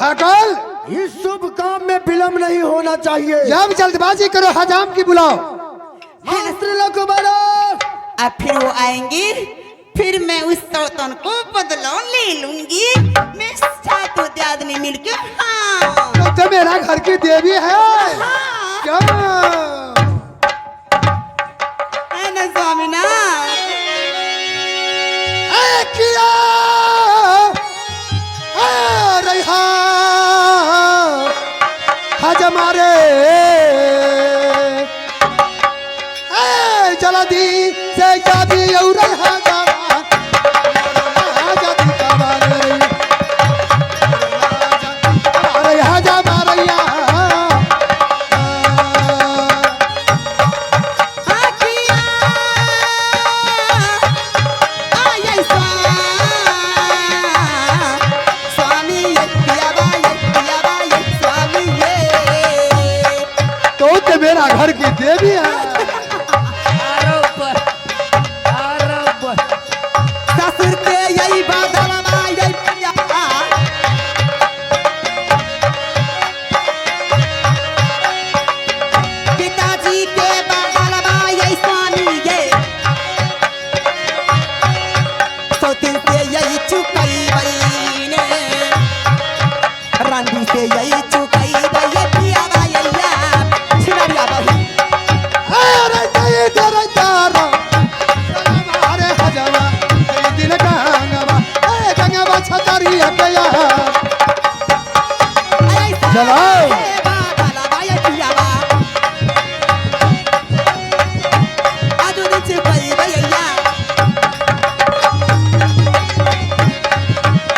ठाकुर, इस शुभ काम में विलम्ब नहीं होना चाहिए। जब जल्दबाजी करो हजाम की बुलाओ। मंत्रियों को बोलो। अब फिर वो आएंगे, फिर मैं उस सौतन को बदला ले लूंगी। मैं साथ आदमी मिलके। हाँ तो मेरा घर की देवी है। हाँ। क्या है ना स्वामीनाथ। किया रहा हजमारे चला दी से जादी और मेरा घर की देवी है। ससुर के यही बादलवा यही पिताजी के बादलवा यही स्वामी ये सौतिन से यही चुकाई बईने रानी से यही चुकाई बई पियावा यैया छिनरिया बही अरे तेरे तेरे तारा हमारे हजवा तेरे दिल गंगवा ए गंगवा छतरी अकया चलाओ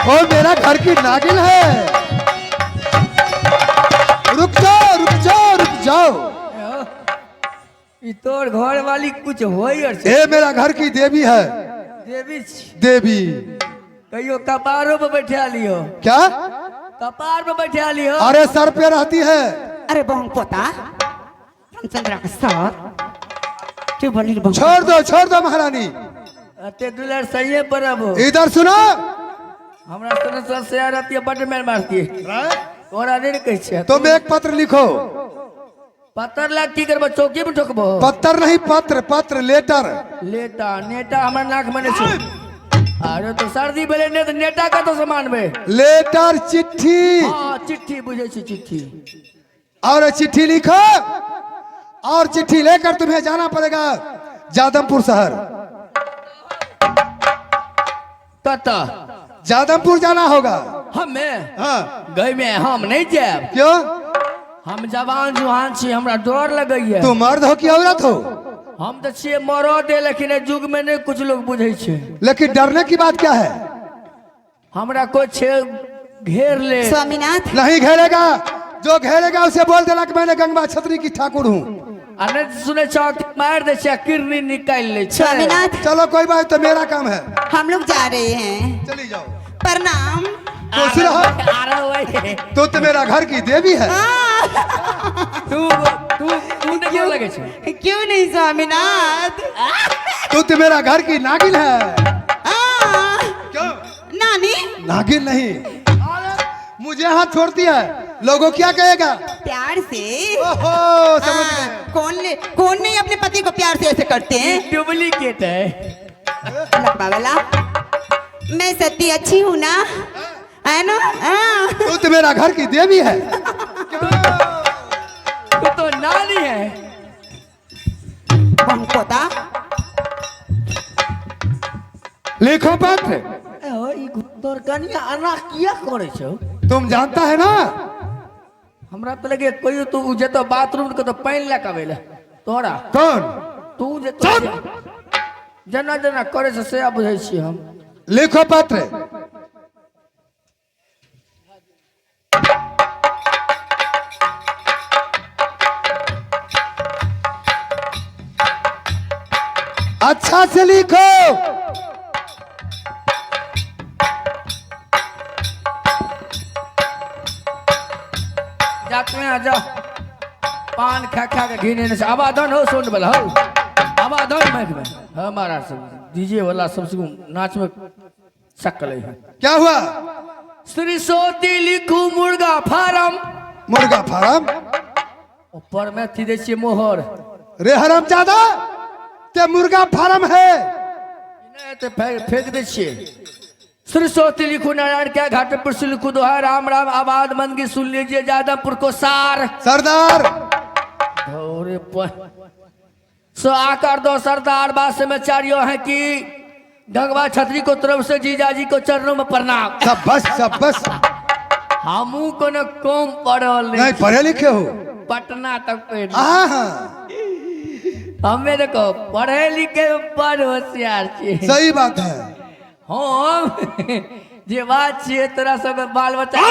और मेरा घर की नागिन है। रुक जाओ रुक जाओ रुक जाओ। तोर घर वाली कुछ हो ये मेरा घर की देवी है। देवी देवी कहियो कपारों पे बैठा लियो। क्या कपार पे बैठा लियो। अरे सर पे रहती है। अरे बहु पोता रामचंद्र का सर तू बोली छोड़ दो महारानी। अते दुलर सही पर अब इधर सुनो। हमरा सुन से आ रहती है बट मेर मारती है। तोरा नहीं कह छे। तुम एक पत्र लिखो। पत्थर ला की करबो चौकी में ठोकबो। पत्थर नहीं पत्र पत्र लेटर। लेटा नेटा हमर नाक मने छे। अरे तो सर्दी बेले ने तो नेटा का तो सामान में लेटर चिट्ठी। हां चिट्ठी बुझे छी चिट्ठी। और चिट्ठी लिखो और चिट्ठी लेकर तुम्हें जाना पड़ेगा जादमपुर शहर। तता जादमपुर जाना होगा। हमें हाँ गई में हम नहीं जाब। क्यों? हम जवान जुहान छी हमरा डर लगैया। तुम मर्द हो कि औरत हो? हम तो छिए मरद है लेकिन युग में नहीं कुछ लोग बुझे छे। लेकिन डरने की बात क्या है? हमरा कोई छे घेर ले। स्वामीनाथ नहीं घेरेगा। जो घेरेगा उसे बोल देना कि मैंने गंगा छतरी की ठाकुर हूँ। अरे सुने चौक मार दे छे किरनी निकाल ले छे। स्वामीनाथ चलो कोई बात तो मेरा काम है। हम लोग जा रहे हैं। चली जाओ। प्रणाम। खुश रहो। तो मेरा घर की देवी है। तू क्यों लगे छे? क्यों नहीं स्वामीनाथ। तो मेरा घर की नागिन है। क्यों? नानी नागिन नहीं। मुझे हाथ छोड़ती है लोगों क्या कहेगा? प्यार से। ओहो समझ गए। कौन नहीं अपने पति को प्यार से ऐसे करते हैं? डुप्लीकेट है। लखमा वाला मैं सत्य अच्छी हूँ ना, है ना? तू तो मेरा घर की देवी है। तू तो नानी है। पोता लिखो पत्र। तोर कनिया अना किया करे छो? तुम जानता है ना? हमरा तो लगे कोई तू जे तो बाथरूम के तो पानी लेके आवेला तोरा। कौन? तू जे तो जना जना करे से अब बुझै छी हम। लिखो पत्र। अच्छा से लिखो। जाते हैं आजा पान खा खा के घिने से आवादन हो सुन वाला हो आवादन माइक में हमारा सब डीजे वाला सब नाच में शक्ल है। क्या हुआ? सरस्वती लिखू मुर्गा फार्म। मुर्गा फार्म ऊपर में थी देखिए मोहर। रे हरामजादा ते मुर्गा फार्म है। नहीं तो फेंक दीजिए। सरस्वती लिखू नारायण क्या घाटपुर से लिखू दोहा राम राम आबाद मन की सुन लीजिए जादवपुर को सार। सरदार सो आकर दो सरदार बात समाचारियों है कि गंगवा छतरी को तरफ से जीजाजी को चरणों में प्रणाम। सब बस हमू को न कम पढ़ल नहीं पढ़े लिखे हो। पटना तक पढ़ हाँ हमें देखो पढ़े लिखे बड़ होशियार छे। सही बात है। हम जे बात छे तोरा सब बाल बच्चा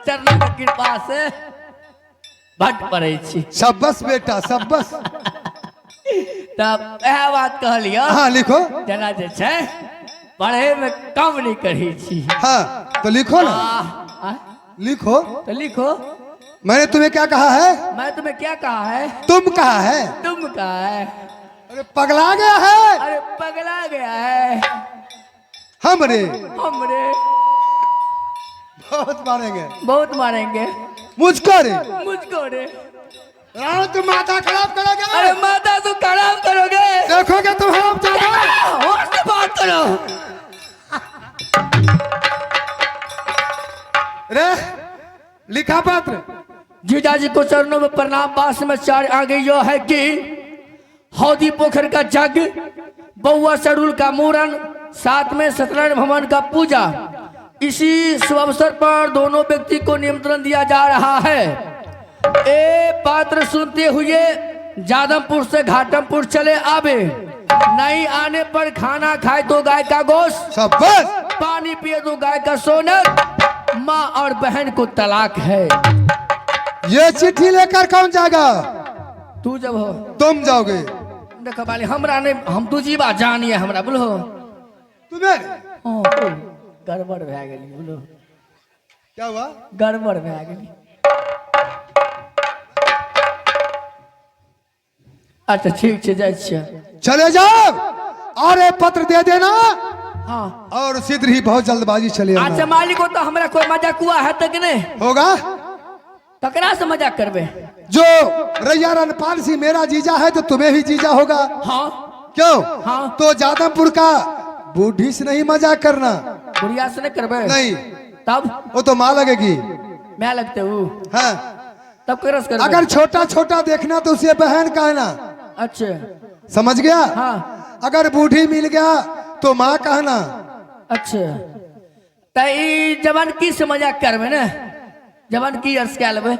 चरणों की कृपा से भट पड़े छी। शब्बस बेटा शब्बस। तब यह बात कहलियो। हाँ लिखो। जना जे छे पढ़े में कम नहीं करी छी। हाँ तो लिखो ना। लिखो तो लिखो। मैंने तुम्हें क्या कहा है? मैं तुम्हें क्या कहा है? तुम कहा है। तुम कहा है। अरे पगला गया है। अरे पगला गया है। हमरे बहुत मारेंगे। बहुत मारेंगे। मुझको रे। मुझको रे। तुम माथा खराब करोगे। अरे माथा तो खराब करोगे। देखोगे तुम हरामजादा। होश से बात करो। रे लिखा पत्र। जीजाजी को चरणों में प्रणाम। पास में चार आगे यो है कि हौदी पोखर का जग, बउआ सरूल का मूरन, साथ में सत्यनारायण भवन का पूजा। इसी शुभ अवसर पर दोनों व्यक्ति को निमंत्रण दिया जा रहा है। ए पात्र सुनते हुए जादवपुर से घाटमपुर चले आवे। नहीं आने पर खाना खाए तो गाय का गोश्त, शाबाश। पानी पिए तो गाय का सोनर। माँ और बहन को तलाक है। ये चिट्ठी लेकर कौन जाएगा? तू जब हो तुम जाओगे। देखो वाली हमरा ने हम दूजी बात जानिए हमरा बोलो। तुम्हें गड़बड़ भए गेली बोलो। क्या हुआ? गड़बड़ भए गेली। अच्छा ठीक है जाए छियै। चले जाओ और ये पत्र दे देना। हाँ और शीघ्र ही बहुत जल्दबाजी चले आना। अच्छा मालिक को तो हमरा कोई मजाक हुआ है तक नहीं होगा। ककरा से मजाक करबे? जो रैया रणपाल सिंह मेरा जीजा है तो तुम्हें भी जीजा होगा। हाँ क्यों? हाँ। तो जादवपुर का बूढ़ी से नहीं मजाक करना। बुढ़िया से नहीं करबे? नहीं। तब वो तो माँ लगेगी। मैं लगते हूँ। हाँ। तब करस करबे। अगर छोटा छोटा देखना तो उसे बहन कहना। अच्छा समझ गया? हाँ। अगर बूढ़ी मिल गया तो माँ कहना। अच्छा तई जवान की से मजाक करबे ना? जवान की अर्ज क्या लेबे?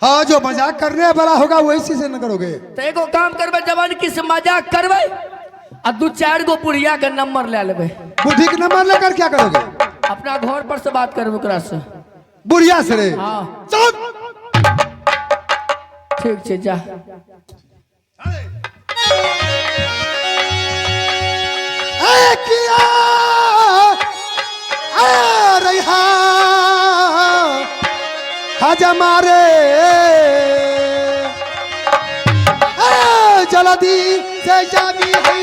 हाँ जो मजाक करने वाला होगा वैसी से न करोगे। तो एगो काम करबे जवान की से मजाक करबे और दो चार गो बुढ़िया का नंबर ले लेबे। बूढ़ी का नंबर लेकर क्या करोगे? अपना घर पर से बात करबे ओकरा से। बुढ़िया से रे। हाँ चल। ठीक है जा। किया रहा हमारे जल्दी से जाबी है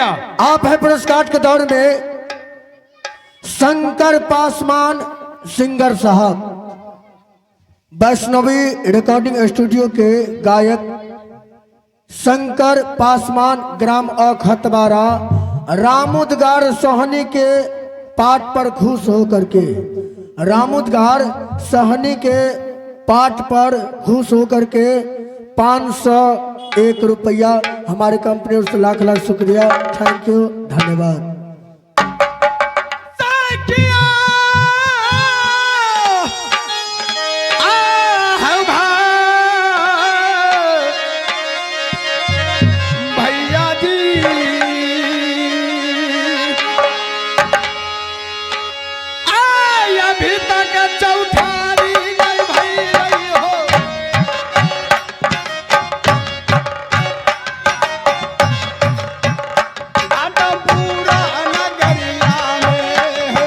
शुक्रिया। आप है पुरस्कार के दौर में शंकर पासवान सिंगर साहब, वैष्णवी रिकॉर्डिंग स्टूडियो के गायक शंकर पासवान, ग्राम अखतवारा, रामुदगार सोहनी के पाठ पर खुश होकर के, रामुदगार सोहनी के पाठ पर खुश होकर के 501 रुपया हमारे कंपनी से लाख लाख शुक्रिया। थैंक यू, धन्यवाद। भैया जी अभी तक चौठारी नहीं भई रही हो। पूरा नगरिया में हो।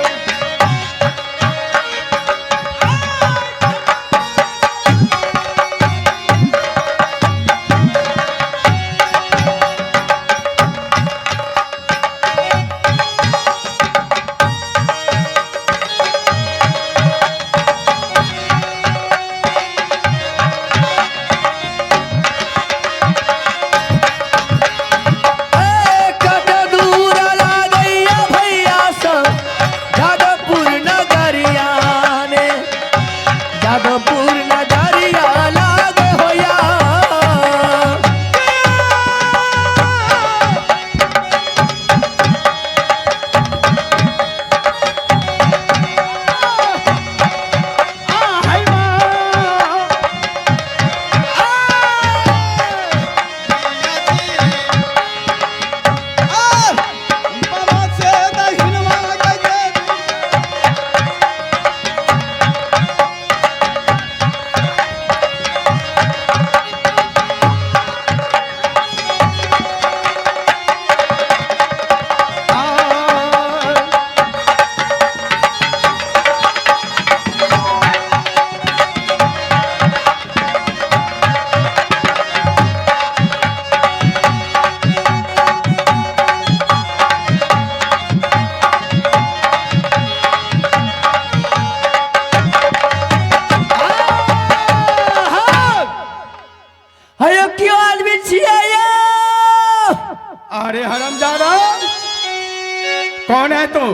अरे हरामजादा, कौन है तू?